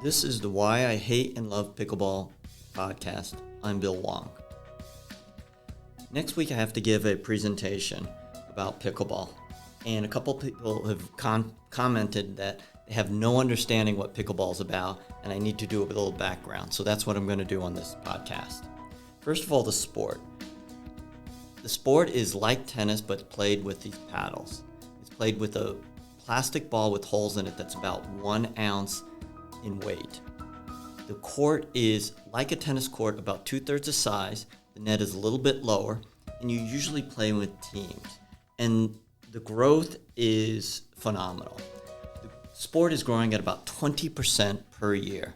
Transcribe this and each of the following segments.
This is the Why I Hate and Love Pickleball podcast. I'm Bill Wong. Next week I have to give a presentation about pickleball, and a couple people have commented that they have no understanding what pickleball is about, and I need to do a little background. So that's what I'm going to do on this podcast. First of all, the sport. The sport is like tennis, but played with these paddles. It's played with a plastic ball with holes in it that's about 1 ounce in weight. The court is like a tennis court, about 2/3 the size. The net is a little bit lower, and you usually play with teams. And the growth is phenomenal. The sport is growing at about 20% per year.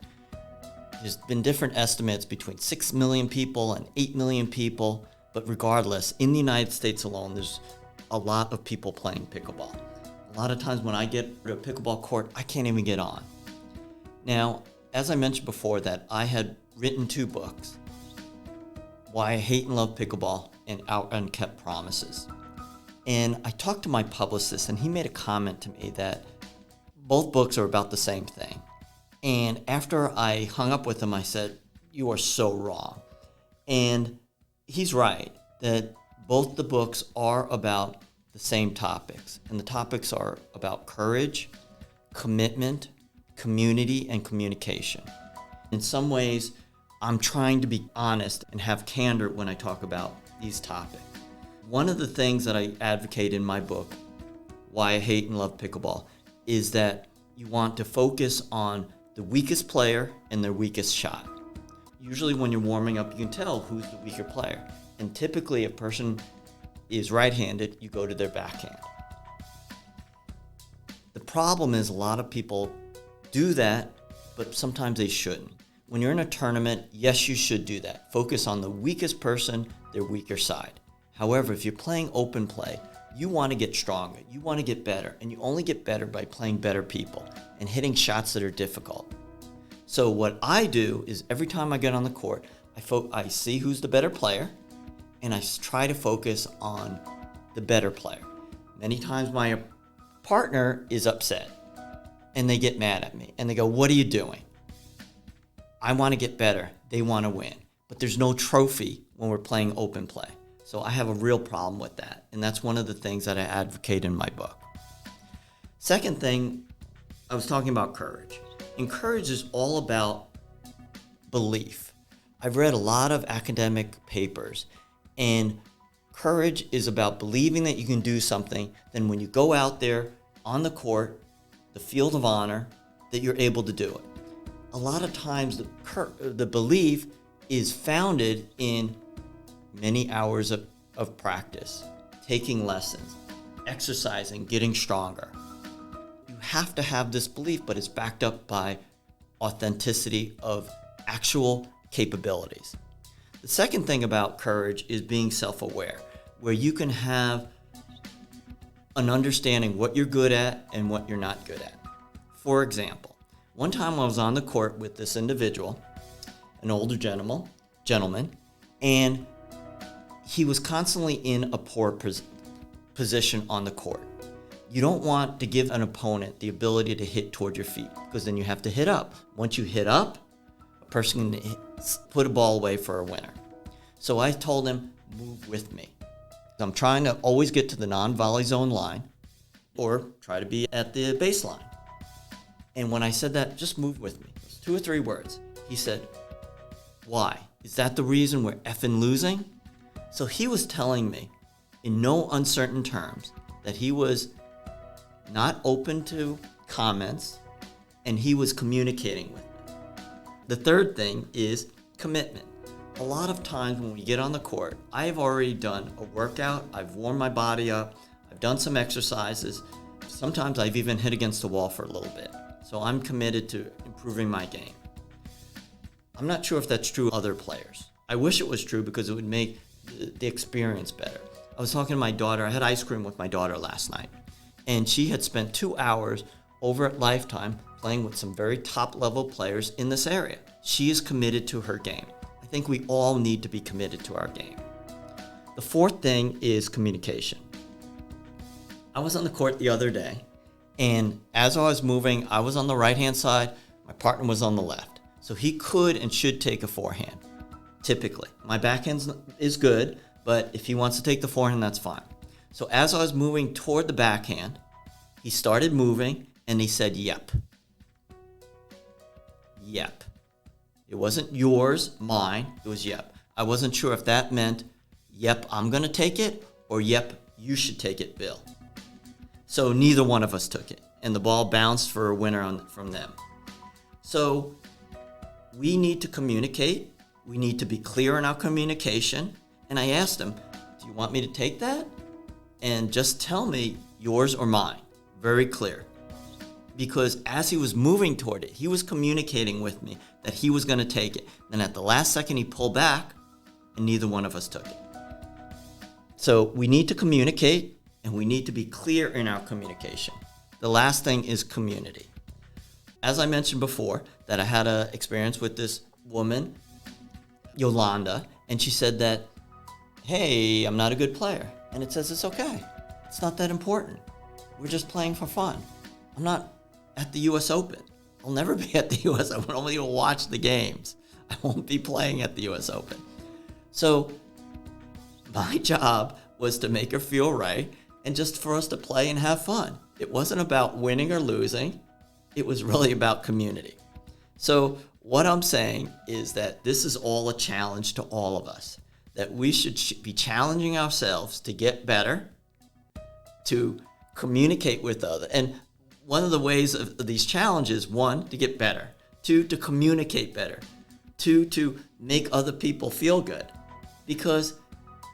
There's been different estimates between 6 million people and 8 million people, but regardless, in the United States alone, there's a lot of people playing pickleball. A lot of times when I get to a pickleball court, I can't even get on. Now, as I mentioned before, that I had written 2 books, Why I Hate and Love Pickleball and Our Unkept Promises. And I talked to my publicist, and he made a comment to me that both books are about the same thing. And after I hung up with him, I said, "You are so wrong." And he's right, that both the books are about the same topics. And the topics are about courage, commitment, community, and communication. In some ways, I'm trying to be honest and have candor when I talk about these topics. One of the things that I advocate in my book, Why I Hate and Love Pickleball, is that you want to focus on the weakest player and their weakest shot. Usually when you're warming up, you can tell who's the weaker player. And typically, if a person is right-handed, you go to their backhand. The problem is a lot of people do that, but sometimes they shouldn't. When you're in a tournament, yes, you should do that. Focus on the weakest person, their weaker side. However, if you're playing open play, you want to get stronger, you want to get better, and you only get better by playing better people and hitting shots that are difficult. So what I do is every time I get on the court, I see who's the better player, and I try to focus on the better player. Many times my partner is upset, and they get mad at me, and they go, "What are you doing?" I want to get better. They want to win. But there's no trophy when we're playing open play. So I have a real problem with that. And that's one of the things that I advocate in my book. Second thing, I was talking about courage. And courage is all about belief. I've read a lot of academic papers, and courage is about believing that you can do something. Then when you go out there on the court, the field of honor, that you're able to do it. A lot of times the belief is founded in many hours of practice, taking lessons, exercising, getting stronger. You have to have this belief, but it's backed up by authenticity of actual capabilities. The second thing about courage is being self-aware, where you can have an understanding what you're good at and what you're not good at. For example, one time I was on the court with this individual, an older gentleman, and he was constantly in a poor position on the court. You don't want to give an opponent the ability to hit toward your feet, because then you have to hit up. Once you hit up, a person can put a ball away for a winner. So I told him, move with me. I'm trying to always get to the non-volley zone line or try to be at the baseline. And when I said that, just move with me. It was 2 or 3 words. He said, "Why? Is that the reason we're effing losing?" So he was telling me in no uncertain terms that he was not open to comments and he was communicating with me. The third thing is commitment. A lot of times when we get on the court, I have already done a workout, I've warmed my body up, I've done some exercises. Sometimes I've even hit against the wall for a little bit. So I'm committed to improving my game. I'm not sure if that's true of other players. I wish it was true because it would make the experience better. I was talking to my daughter. I had ice cream with my daughter last night, and she had spent 2 hours over at Lifetime playing with some very top-level players in this area. She is committed to her game. I think we all need to be committed to our game. The fourth thing is communication. I was on the court the other day, and as I was moving, I was on the right-hand side. My partner was on the left. So he could and should take a forehand, typically. My backhand is good, but if he wants to take the forehand, that's fine. So as I was moving toward the backhand, he started moving and he said, yep. Yep. It wasn't yours, mine, it was yep. I wasn't sure if that meant, yep, I'm going to take it, or yep, you should take it, Bill. So neither one of us took it, and the ball bounced for a winner from them. So we need to communicate. We need to be clear in our communication. And I asked him, do you want me to take that? And just tell me yours or mine. Very clear. Because as he was moving toward it, he was communicating with me that he was going to take it. Then at the last second, he pulled back, and neither one of us took it. So we need to communicate, and we need to be clear in our communication. The last thing is community. As I mentioned before, that I had an experience with this woman, Yolanda, and she said that, hey, I'm not a good player. And it says it's okay. It's not that important. We're just playing for fun. I'm not at the U.S. Open. I'll never be at the U.S. Open. I'll only watch the games. I won't be playing at the U.S. Open. So my job was to make her feel right and just for us to play and have fun. It wasn't about winning or losing. It was really about community. So what I'm saying is that this is all a challenge to all of us, that we should be challenging ourselves to get better, to communicate with others. And one of the ways of these challenges, one, to get better, two, to communicate better, two, to make other people feel good, because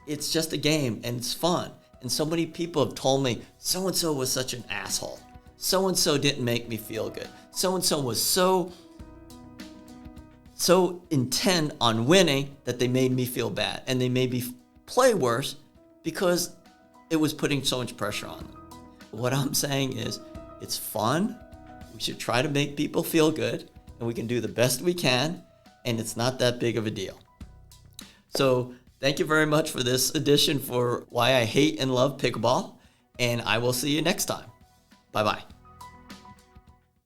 it's just a game and it's fun. And so many people have told me, so-and-so was such an asshole. So-and-so didn't make me feel good. So-and-so was so intent on winning that they made me feel bad. And they made me play worse because it was putting so much pressure on them. What I'm saying is, it's fun. We should try to make people feel good, and we can do the best we can, and it's not that big of a deal. So thank you very much for this edition for Why I Hate and Love Pickleball, and I will see you next time. Bye-bye.